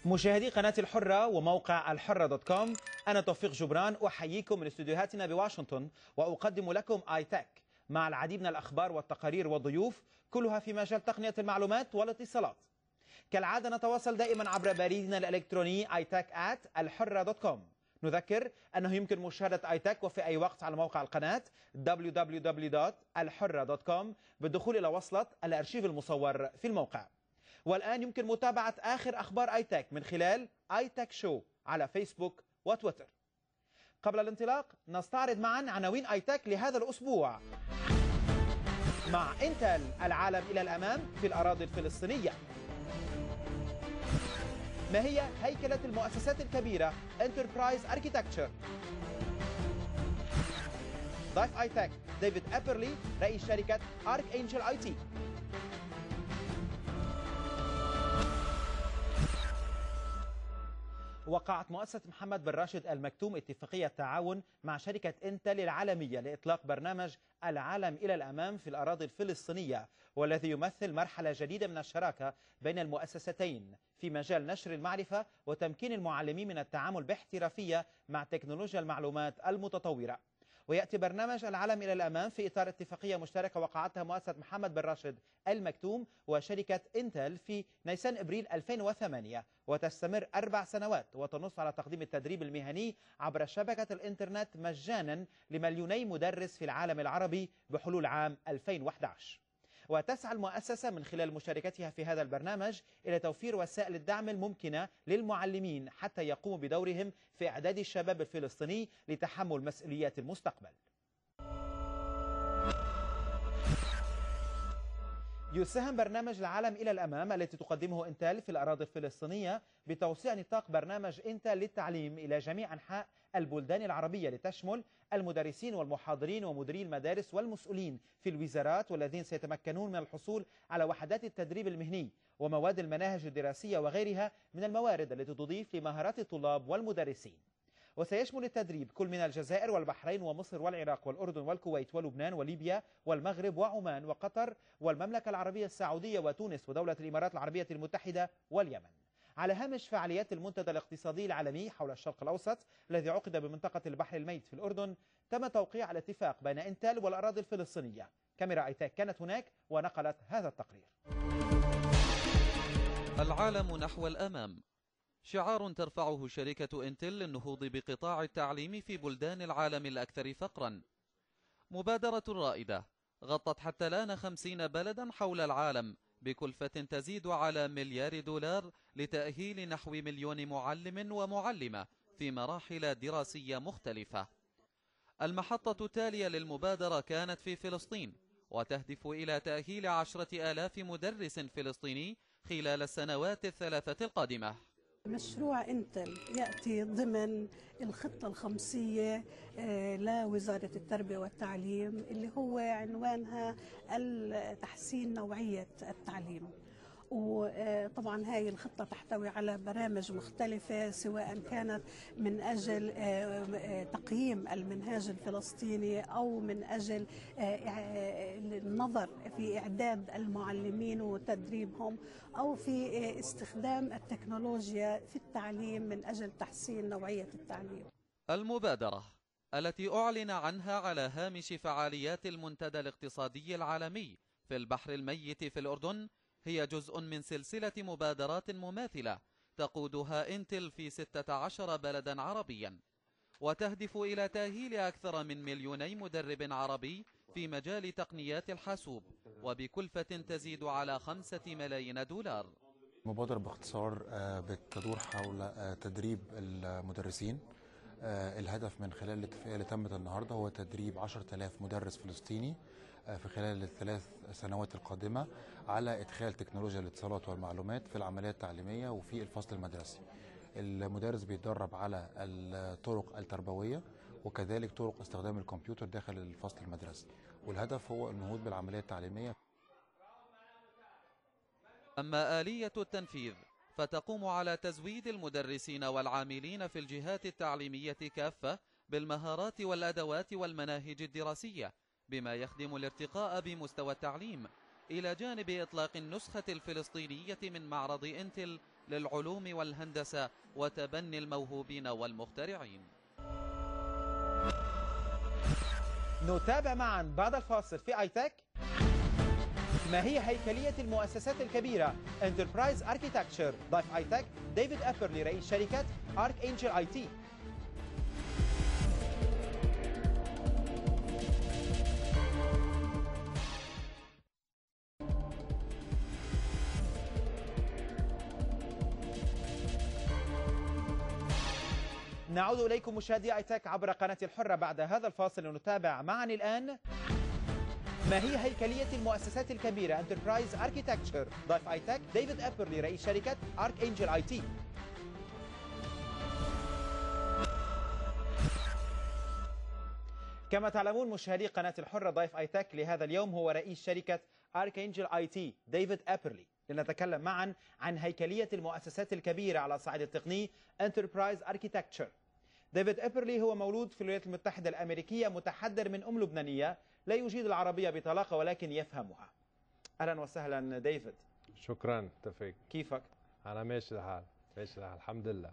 مشاهدي قناة الحرة وموقع الحرة.com، أنا توفيق جبران أحييكم من استديوهاتنا بواشنطن، وأقدم لكم آي تك مع العديد من الأخبار والتقارير والضيوف، كلها في مجال تقنية المعلومات والاتصالات. كالعادة نتواصل دائما عبر بريدنا الإلكتروني itech@alhurra.com. نذكر أنه يمكن مشاهدة آي تك وفي أي وقت على موقع القناة www.alhurra.com بالدخول إلى وصلة الأرشيف المصور في الموقع. والآن يمكن متابعة آخر أخبار آي تك من خلال آي تك شو على فيسبوك وتويتر. قبل الانطلاق نستعرض معا عناوين آي تك لهذا الأسبوع. مع انتل العالم إلى الأمام في الأراضي الفلسطينية. ما هي هيكلة المؤسسات الكبيرة Enterprise Architecture؟ ضيف آي تك ديفيد أبرلي رئيس شركة أرك أنجل آي تي. وقعت مؤسسة محمد بن راشد المكتوم اتفاقية تعاون مع شركة انتل العالمية لإطلاق برنامج العالم إلى الأمام في الأراضي الفلسطينية، والذي يمثل مرحلة جديدة من الشراكة بين المؤسستين في مجال نشر المعرفة وتمكين المعلمين من التعامل باحترافية مع تكنولوجيا المعلومات المتطورة. ويأتي برنامج العالم إلى الأمام في إطار اتفاقية مشتركة وقعتها مؤسسة محمد بن راشد المكتوم وشركة انتل في نيسان أبريل 2008، وتستمر 4 سنوات، وتنص على تقديم التدريب المهني عبر شبكة الإنترنت مجانا ل2,000,000 مدرس في العالم العربي بحلول عام 2011. وتسعى المؤسسة من خلال مشاركتها في هذا البرنامج إلى توفير وسائل الدعم الممكنة للمعلمين حتى يقوموا بدورهم في إعداد الشباب الفلسطيني لتحمل مسؤوليات المستقبل. يساهم برنامج العالم إلى الأمام التي تقدمه انتل في الأراضي الفلسطينية بتوسيع نطاق برنامج انتل للتعليم إلى جميع أنحاء البلدان العربية، لتشمل المدرسين والمحاضرين ومديري المدارس والمسؤولين في الوزارات، والذين سيتمكنون من الحصول على وحدات التدريب المهني ومواد المناهج الدراسية وغيرها من الموارد التي تضيف لمهارات الطلاب والمدرسين. وسيشمل التدريب كل من الجزائر والبحرين ومصر والعراق والأردن والكويت ولبنان وليبيا والمغرب وعمان وقطر والمملكة العربية السعودية وتونس ودولة الإمارات العربية المتحدة واليمن. على هامش فعاليات المنتدى الاقتصادي العالمي حول الشرق الأوسط الذي عقد بمنطقة البحر الميت في الأردن، تم توقيع الاتفاق بين انتل والأراضي الفلسطينية. كاميرا آي تك كانت هناك ونقلت هذا التقرير. العالم نحو الأمام، شعار ترفعه شركة انتل للنهوض بقطاع التعليم في بلدان العالم الأكثر فقرا. مبادرة رائدة غطت حتى الآن 50 بلدا حول العالم بكلفة تزيد على $1,000,000,000 لتأهيل نحو 1,000,000 معلم ومعلمة في مراحل دراسية مختلفة. المحطة التالية للمبادرة كانت في فلسطين، وتهدف إلى تأهيل 10,000 مدرس فلسطيني خلال السنوات الثلاثة القادمة. مشروع انتل يأتي ضمن الخطة الخمسية لوزارة التربية والتعليم، اللي هو عنوانها تحسين نوعية التعليم. وطبعا هاي الخطة تحتوي على برامج مختلفة، سواء كانت من أجل تقييم المنهاج الفلسطيني أو من أجل النظر في إعداد المعلمين وتدريبهم، أو في استخدام التكنولوجيا في التعليم من أجل تحسين نوعية التعليم. المبادرة التي أعلن عنها على هامش فعاليات المنتدى الاقتصادي العالمي في البحر الميت في الأردن هي جزء من سلسلة مبادرات مماثلة تقودها انتل في 16 بلدا عربيا، وتهدف إلى تأهيل أكثر من 2,000,000 مدرب عربي في مجال تقنيات الحاسوب وبكلفة تزيد على $5,000,000. المبادرة باختصار بتدور حول تدريب المدرسين. الهدف من خلال الاتفاقية اللي تمت النهاردة هو تدريب 10,000 مدرس فلسطيني في خلال ال3 سنوات القادمة على إدخال تكنولوجيا الاتصالات والمعلومات في العملية التعليمية وفي الفصل المدرسي. المدرس بيتدرب على الطرق التربوية وكذلك طرق استخدام الكمبيوتر داخل الفصل المدرسي، والهدف هو النهوض بالعملية التعليمية. أما آلية التنفيذ فتقوم على تزويد المدرسين والعاملين في الجهات التعليمية كافة بالمهارات والأدوات والمناهج الدراسية، بما يخدم الارتقاء بمستوى التعليم، إلى جانب إطلاق النسخة الفلسطينية من معرض انتل للعلوم والهندسة وتبني الموهوبين والمخترعين. نتابع معا بعد الفاصل في ايتك ما هي هيكلية المؤسسات الكبيرة انتربرايز اركيتكتشر. ضيف ايتك ديفيد أبرلي رئيس شركة ارك انجل اي تي. نعود إليكم مشاهدي ايتك عبر قناة الحرة بعد هذا الفاصل، ونتابع معا الآن ما هي هيكلية المؤسسات الكبيرة انتربرايز اركيتكتشر. ضيف ايتك ديفيد أبرلي رئيس شركة ارك انجل اي تي. كما تعلمون مشاهدي قناة الحرة، ضيف ايتك لهذا اليوم هو رئيس شركة ارك انجل اي تي ديفيد أبرلي، لنتكلم معا عن هيكلية المؤسسات الكبيرة على الصعيد التقني انتربرايز اركيتكتشر. ديفيد أبرلي هو مولود في الولايات المتحدة الأمريكية، متحدر من أم لبنانية، لا يجيد العربية بطلاقة ولكن يفهمها. أهلا وسهلا ديفيد. شكرا توفيق. كيفك؟ أنا ماشي الحال، ماشي الحال الحمد لله.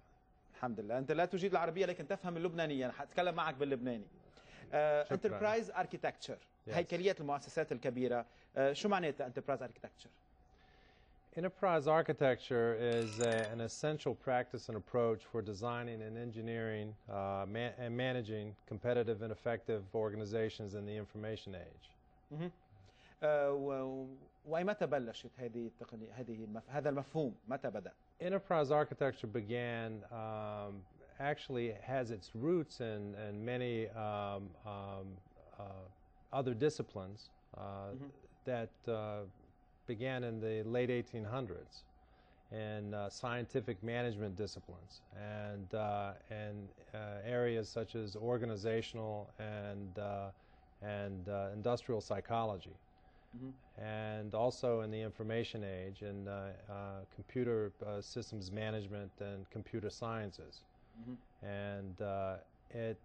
الحمد لله. أنت لا تجيد العربية لكن تفهم اللبنانية، أنا حأتكلم معك باللبناني. انتربرايز اركيتكتشر، هيكلية المؤسسات الكبيرة، شو معناتها انتربرايز اركيتكتشر؟ Enterprise architecture is an essential practice and approach for designing and engineering and managing competitive and effective organizations in the information age. ومتى بلشت هذه التقنية، هذا المفهوم متى بدأ؟ Enterprise architecture began actually has its roots in many other disciplines that began in the late 1800s in scientific management disciplines and areas such as organizational and industrial psychology, and also in the information age in computer systems management and computer sciences. And it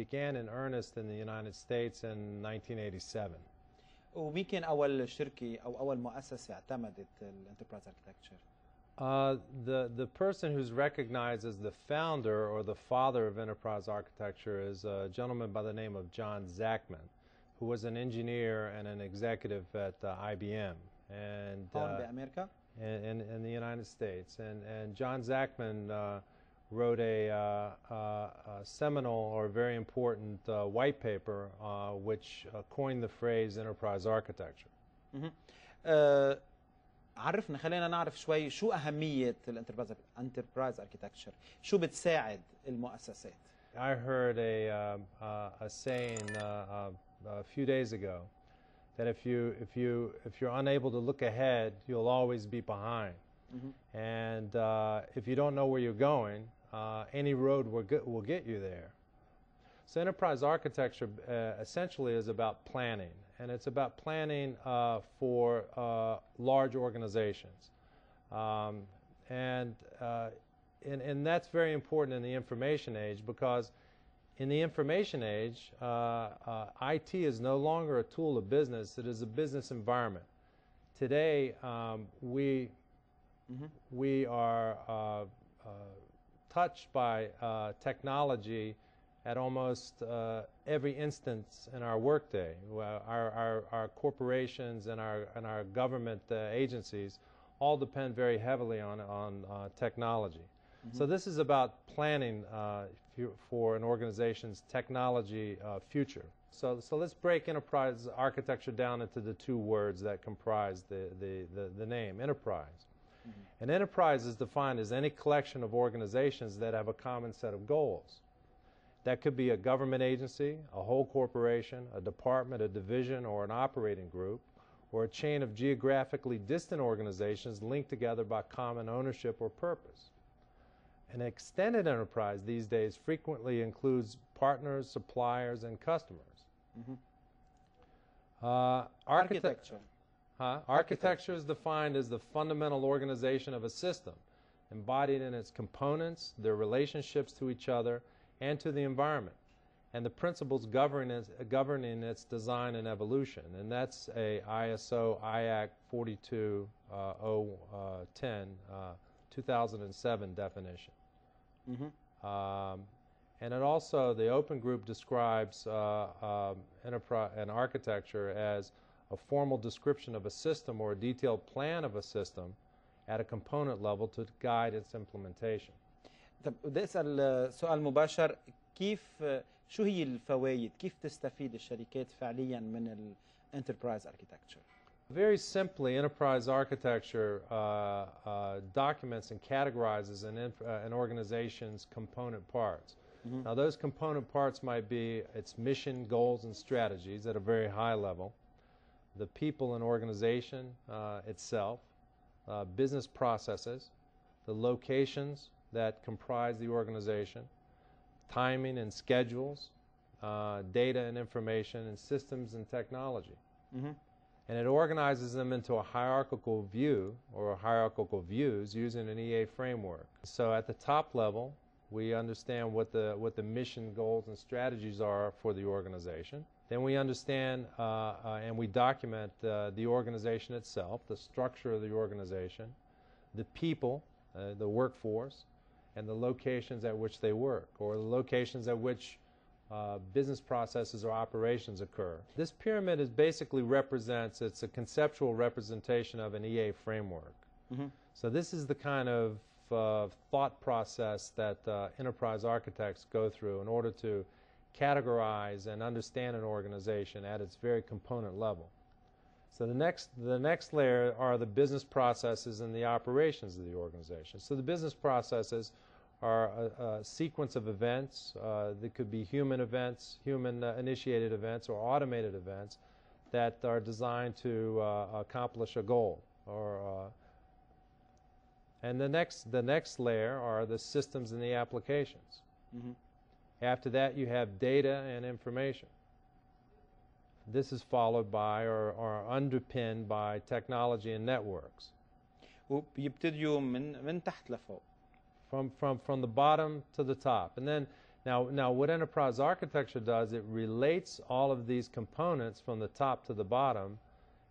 began in earnest in the United States in 1987. ومين كان أول شركة أو أول مؤسسة اعتمدت الانتربرايز اركيتكتشر؟ The person who's recognized as the founder or the father of enterprise architecture is a gentleman by the name of John Zachman, who was an engineer and an executive at IBM and in the United States. And John Zachman wrote a seminal or very important white paper which coined the phrase enterprise architecture. عرفنا، خلينا نعرف شوي شو أهمية الانتربرايز اركيتكتشر، شو بتساعد المؤسسات. I heard a saying a few days ago that if you're unable to look ahead, you'll always be behind. And if you don't know where you're going, any road will get you there. So enterprise architecture essentially is about planning, and it's about planning for large organizations. And that's very important in the information age, because in the information age, IT is no longer a tool of business, it is a business environment. Today, we are touched by technology at almost every instance in our workday. Our corporations and our government agencies all depend very heavily on technology. So this is about planning for an organization's technology future. So let's break enterprise architecture down into the two words that comprise the name, enterprise. An enterprise is defined as any collection of organizations that have a common set of goals. That could be a government agency, a whole corporation, a department, a division, or an operating group, or a chain of geographically distant organizations linked together by common ownership or purpose. An extended enterprise these days frequently includes partners, suppliers, and customers. Architecture. Architecture is defined as the fundamental organization of a system, embodied in its components, their relationships to each other, and to the environment, and the principles governing its design and evolution. And that's a ISO IAC 42010 2007 definition. And it also, the open group describes enterprise and architecture as a formal description of a system or a detailed plan of a system at a component level to guide its implementation. طب بدي اسال سؤال مباشر، كيف شو هي الفوائد؟ كيف تستفيد الشركات فعليا من الانتربرايز اركيتكتشر؟ Very simply, enterprise architecture documents and categorizes an organization's component parts. Now, those component parts might be its mission, goals, and strategies at a very high level, the people and organization itself, business processes, the locations that comprise the organization, timing and schedules, data and information, and systems and technology. And it organizes them into a hierarchical view or hierarchical views using an EA framework. So at the top level, we understand what the mission, goals, and strategies are for the organization. Then we understand and we document the organization itself, the structure of the organization, the people, the workforce, and the locations at which they work, or the locations at which business processes or operations occur. This pyramid is basically represents, it's a conceptual representation of an EA framework. So this is the kind of thought process that enterprise architects go through in order to categorize and understand an organization at its very component level. So the next layer are the business processes and the operations of the organization. So the business processes are a sequence of events. They could be human events, human initiated events, or automated events that are designed to accomplish a goal. And the next layer are the systems and the applications. After that, you have data and information. This is followed by or underpinned by technology and networks. وبيبتدوا من تحت لفوق. From the bottom to the top. And then now what enterprise architecture does, it relates all of these components from the top to the bottom,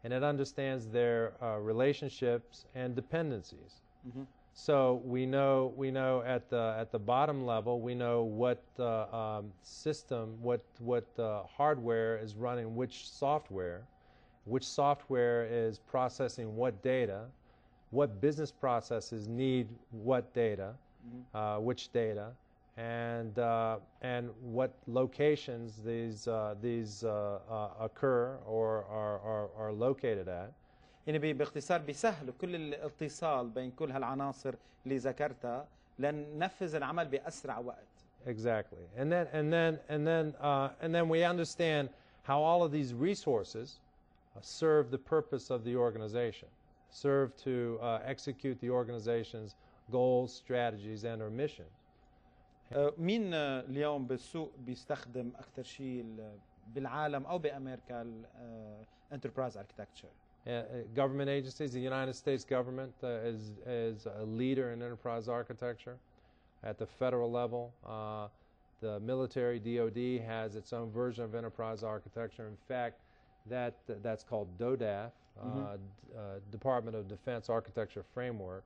and it understands their relationships and dependencies. So we know at the bottom level, we know what system, what hardware is running which software is processing what data, what business processes need what data, which data, and what locations these occur or are located at. يعني باختصار بيسهلوا كل الاتصال بين كل هالعناصر اللي ذكرتها لننفذ العمل بأسرع وقت. Exactly. And then we understand how all of these resources serve the purpose of the organization, serve to execute the organization's goals, strategies, and or mission. مين اليوم بالسوق بيستخدم أكثر شيء بالعالم أو بأمريكا enterprise architecture؟ Government agencies. The United States government is a leader in enterprise architecture. At the federal level, the military DoD has its own version of enterprise architecture. In fact, that's called DODAF, Department of Defense Architecture Framework,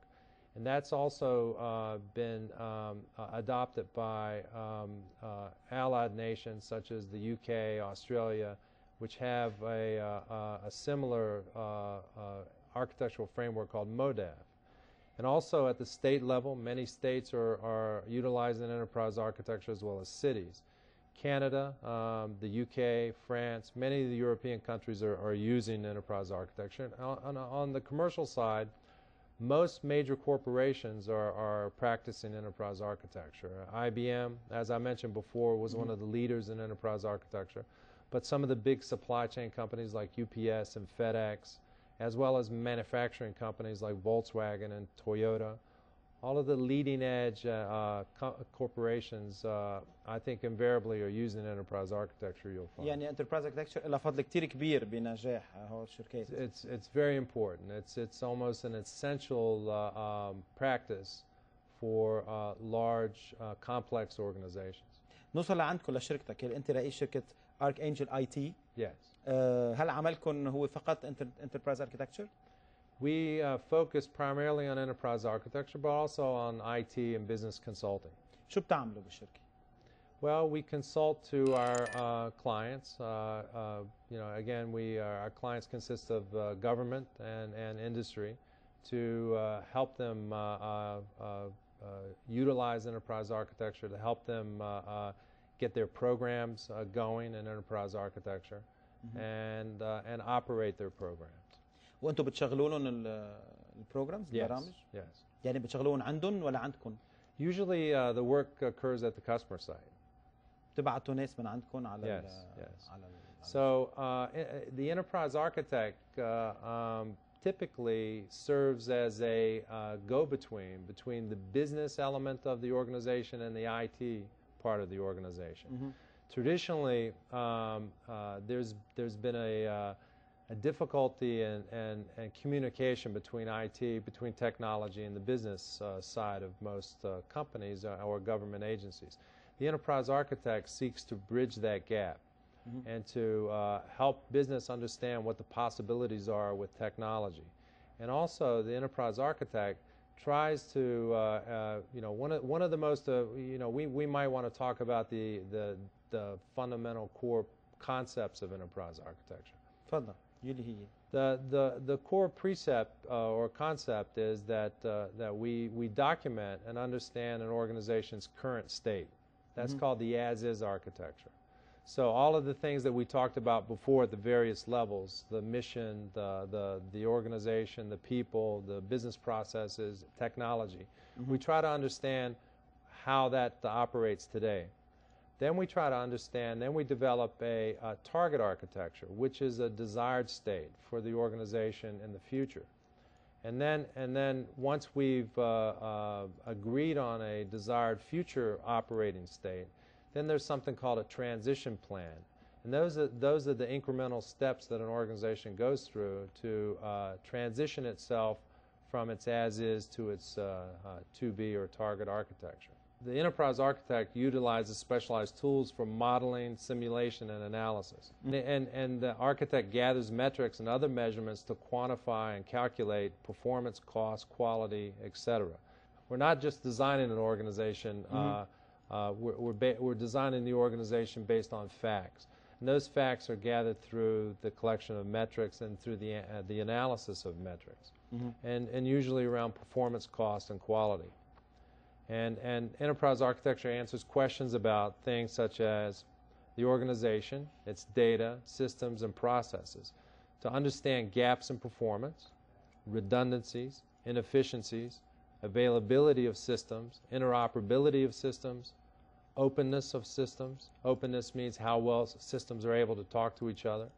and that's also been adopted by allied nations such as the UK, Australia, which have a similar architectural framework called MODAF. And also at the state level, many states are utilizing enterprise architecture as well as cities. Canada, the UK, France, many of the European countries are using enterprise architecture. On the commercial side, most major corporations are practicing enterprise architecture. IBM, as I mentioned before, was one of the leaders in enterprise architecture. But some of the big supply chain companies like UPS and FedEx, as well as manufacturing companies like Volkswagen and Toyota, all of the leading edge corporations, I think invariably are using enterprise architecture. You'll find. يعني enterprise architecture لها فضل كتير كبير بنجاح هول الشركات. It's very important. It's almost an essential practice for large, complex organizations. نوصل لعندكم لشركتك اللي أنت رئيس شركة Archangel IT. Yes. هل عملكم هو فقط enterprise architecture؟ We focus primarily on enterprise architecture, but also on IT and business consulting. شو بتعملوا بالشركة؟ Well, we consult to our clients. Again, our clients consist of government and industry to help them utilize enterprise architecture, to help them get their programs going in enterprise architecture, and operate their programs. وانتم بتشغلوا لهم البروجرامز البرامج؟ Yes. يعني بتشغلوهم عندهم ولا عندكم؟ Usually the work occurs at the customer site. بتبعتوا ناس من عندكم على Yes. So the enterprise architect typically serves as a go-between between the business element of the organization and the IT part of the organization. Traditionally, there's been a difficulty and communication between IT, between technology and the business side of most companies or government agencies. The enterprise architect seeks to bridge that gap and to help business understand what the possibilities are with technology. And also the enterprise architect tries to, one of the most, we might want to talk about the fundamental core concepts of enterprise architecture. تفضل. يلي هي. The core precept or concept is that we document and understand an organization's current state. That's called the as-is architecture. So all of the things that we talked about before at the various levels, the mission, the organization, the people, the business processes, technology, we try to understand how that operates today. Then we try to understand, then we develop a target architecture, which is a desired state for the organization in the future. And then once we've agreed on a desired future operating state, then there's something called a transition plan. And those are the incremental steps that an organization goes through to transition itself from its as-is to its to-be or target architecture. The enterprise architect utilizes specialized tools for modeling, simulation, and analysis. And the architect gathers metrics and other measurements to quantify and calculate performance, cost, quality, etc. We're not just designing an organization. We're designing the organization based on facts. And those facts are gathered through the collection of metrics and through the analysis of metrics. And usually around performance, cost, and quality. And enterprise architecture answers questions about things such as the organization, its data, systems, and processes, to understand gaps in performance, redundancies, inefficiencies, availability of systems, interoperability of systems, openness of systems. Openness means how well systems are able to talk to each other,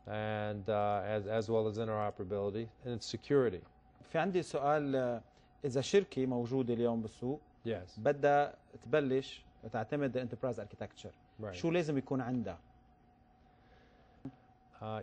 and as well as interoperability, and security. في عندي سؤال. إذا شركة موجودة اليوم بالسوق Yes. بدها تبلش تعتمد enterprise architecture. Right. شو لازم يكون عندها؟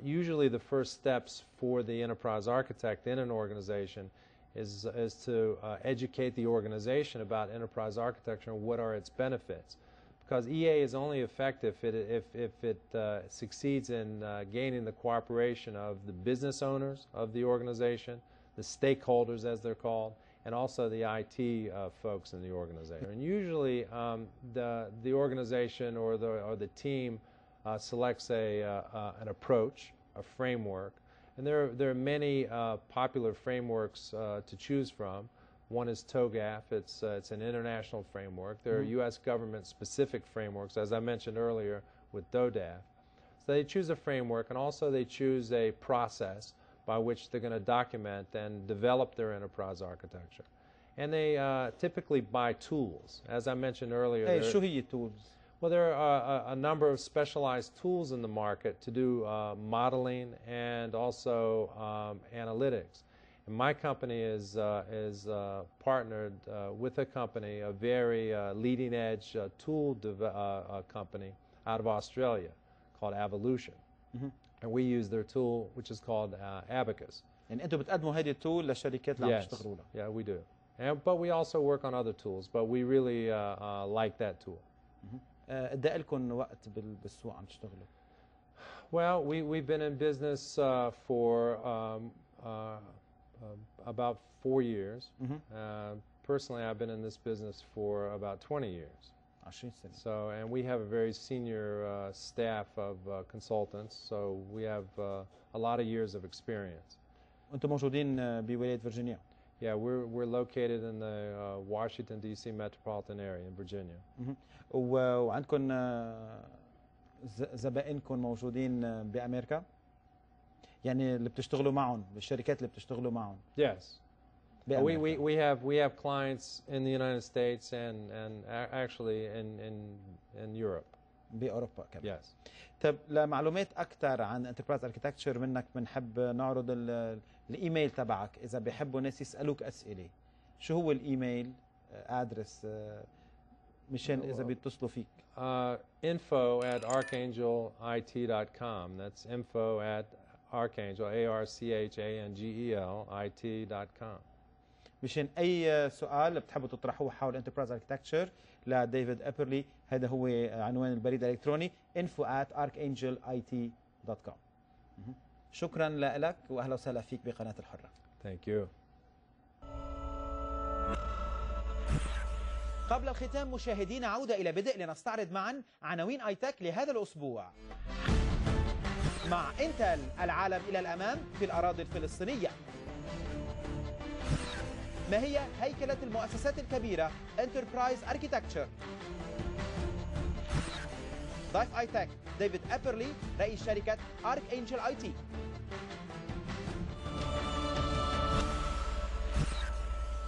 Usually the first steps for the enterprise architect in an organization is to educate the organization about enterprise architecture and what are its benefits. Because EA is only effective if it succeeds in gaining the cooperation of the business owners of the organization, the stakeholders as they're called, and also the IT folks in the organization. And usually the organization or the team selects an approach, a framework, and there are many popular frameworks to choose from. One is TOGAF. It's an international framework. There are U.S. government-specific frameworks, as I mentioned earlier, with DODAF. So they choose a framework, and also they choose a process by which they're going to document and develop their enterprise architecture. And they typically buy tools. As I mentioned earlier, شو هي tools؟ well, there are a number of specialized tools in the market to do modeling and also analytics. And my company is partnered with a company, a very leading-edge tool company out of Australia called Evolution. And we use their tool, which is called Abacus. يعني أنتم بتقدموا هذه التول للشركات اللي عم تشتغلوا لها. Yeah, we do. But we also work on other tools, but we really like that tool. قد إيه لكم وقت بالسوق عم تشتغلوا؟ Well, we've been in business for About 4 years. Personally, I've been in this business for about 20 years. 20 سنة. So, and we have a very senior staff of consultants, so we have a lot of years of experience. وانتم موجودين بولاية فيرجينيا. Yeah, we're located in the Washington D.C. metropolitan area in Virginia. وعندكم زبائنكم موجودين بأمريكا؟ يعني اللي بتشتغلوا معهم بالشركات اللي بتشتغلوا معهم. Yes. We have clients in the United States and actually in Europe. بأوروبا كمان. Yes. طب لمعلومات أكثر عن Enterprise Architecture منك بنحب نعرض الإيميل تبعك إذا بيحبوا ناس يسألوك أسئلة. شو هو الإيميل أدرس مشان إذا بيتصلوا فيك؟ info@archangelit.com. That's info@archangel ARCHANGELIT.com. مشان أي سؤال بتحبوا تطرحوه حول Enterprise Architecture لديفيد أبرلي، هذا هو عنوان البريد الإلكتروني info@archangelit.com. شكرا لك وأهلا وسهلا فيك بقناة الحرة. Thank you. قبل الختام مشاهدينا عودة إلى بدء لنستعرض معا عناوين آيتك لهذا الأسبوع. مع انتل العالم إلى الأمام في الأراضي الفلسطينية. ما هي هيكلة المؤسسات الكبيرة Enterprise Architecture؟ ضيف آيتك ديفيد أبرلي رئيس شركة Archangel IT.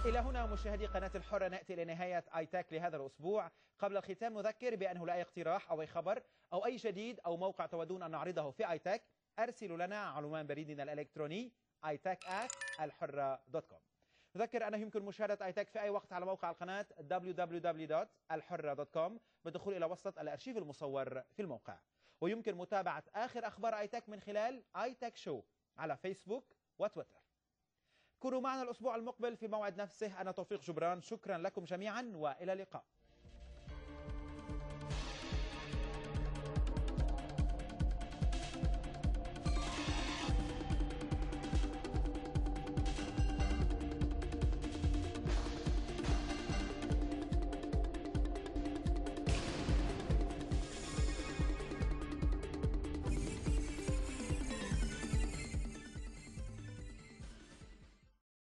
إلى هنا مشاهدي قناة الحرة نأتي إلى نهاية آيتك لهذا الأسبوع. قبل الختام نذكر بأنه لا أي اقتراح أو أي خبر أو أي جديد أو موقع تودون أن نعرضه في آيتك أرسلوا لنا على عنوان بريدنا الإلكتروني aitek@alhurra.com. نذكر أنه يمكن مشاهدة آيتك في أي وقت على موقع القناة www.alhurra.com بالدخول إلى وسط الأرشيف المصور في الموقع. ويمكن متابعة آخر أخبار آيتك من خلال آيتك شو على فيسبوك وتويتر. كونوا معنا الأسبوع المقبل في الموعد نفسه. أنا توفيق جبران، شكرا لكم جميعا وإلى اللقاء.